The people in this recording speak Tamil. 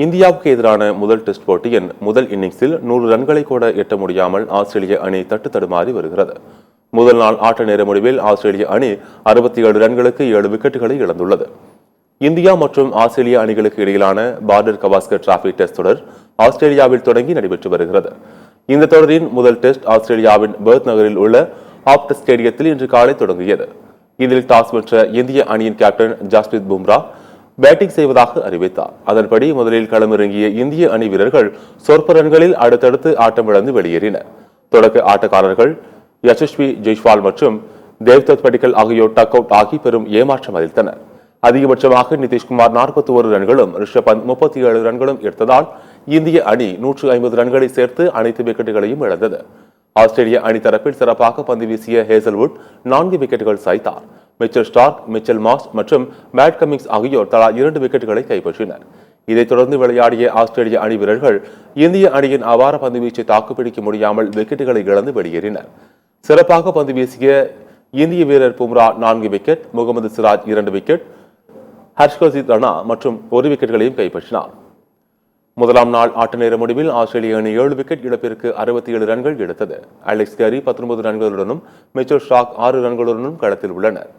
இந்தியாவுக்கு எதிரான முதல் டெஸ்ட் போட்டியின் முதல் இன்னிங்ஸில் 100 ரன்களை கூட எட்ட முடியாமல் ஆஸ்திரேலிய அணி தட்டுத்தடுமாறி வருகிறது. முதல் நாள் ஆட்ட நேர முடிவில் ஆஸ்திரேலிய அணி 67 ரன்களுக்கு 7 விக்கெட்டுகளை இழந்துள்ளது. இந்தியா மற்றும் ஆஸ்திரேலிய அணிகளுக்கு இடையிலான பார்டர் கவாஸ்கர் டிராபி டெஸ்ட் தொடர் ஆஸ்திரேலியாவில் தொடங்கி நடைபெற்று வருகிறது. இந்த தொடரின் முதல் டெஸ்ட் ஆஸ்திரேலியாவின் பெர்த் நகரில் உள்ள ஆப்டஸ் ஸ்டேடியத்தில் இன்று காலை தொடங்கியது. இதில் டாஸ் வென்ற இந்திய அணியின் கேப்டன் ஜஸ்பிரித் பும்ரா பேட்டிங் செய்வதாக அறிவித்தார். அதன்படி முதலில் களமிறங்கிய இந்திய அணி வீரர்கள் சொற்ப ரன்களில் அடுத்தடுத்து ஆட்டமிழந்து வெளியேறினர். தொடக்க ஆட்டக்காரர்கள் யசஸ்வி ஜெய்ஸ்வால் மற்றும் தேவ்தத் படிக்கல் ஆகியோர் டக் அவுட் ஆகி பெரும் ஏமாற்றம் அளித்தனர். அதிகபட்சமாக நிதிஷ்குமார் 41 ரன்களும் ரிஷப் பந்த் 37 ரன்களும் எடுத்ததால் இந்திய அணி 150 ரன்களை சேர்த்து அனைத்து விக்கெட்டுகளையும் இழந்தது. ஆஸ்திரேலிய அணி தரப்பில் சிறப்பாக பந்து வீசிய ஹேசல்வுட் 4 விக்கெட்டுகள் சாய்த்தார். மிச்சல் ஸ்டார்க், மிச்சல் மாஸ் மற்றும் மேட் கமிங்ஸ் ஆகியோர் தலா 2 விக்கெட்டுகளை கைப்பற்றினர். இதைத் தொடர்ந்து விளையாடிய ஆஸ்திரேலிய அணி வீரர்கள் இந்திய அணியின் அபார பந்து வீச்சை தாக்குப்பிடிக்க முடியாமல் விக்கெட்டுகளை இழந்து வெளியேறினர். சிறப்பாக பந்து வீசிய இந்திய வீரர் பும்ரா 4 விக்கெட், முகமது சிராஜ் 2 விக்கெட், ஹர்ஷ்தீப் ராணா மற்றும் 1 விக்கெட்டுகளையும் கைப்பற்றினார். முதலாம் நாள் ஆட்ட நேர முடிவில் ஆஸ்திரேலிய அணி 7 விக்கெட் இழப்பிற்கு 67 ரன்கள் எடுத்தது. அலெக்ஸ் கேரி 19 ரன்களுடனும் மிச்சல் ஸ்டார்க் 6 ரன்களுடனும் களத்தில் உள்ளனர்.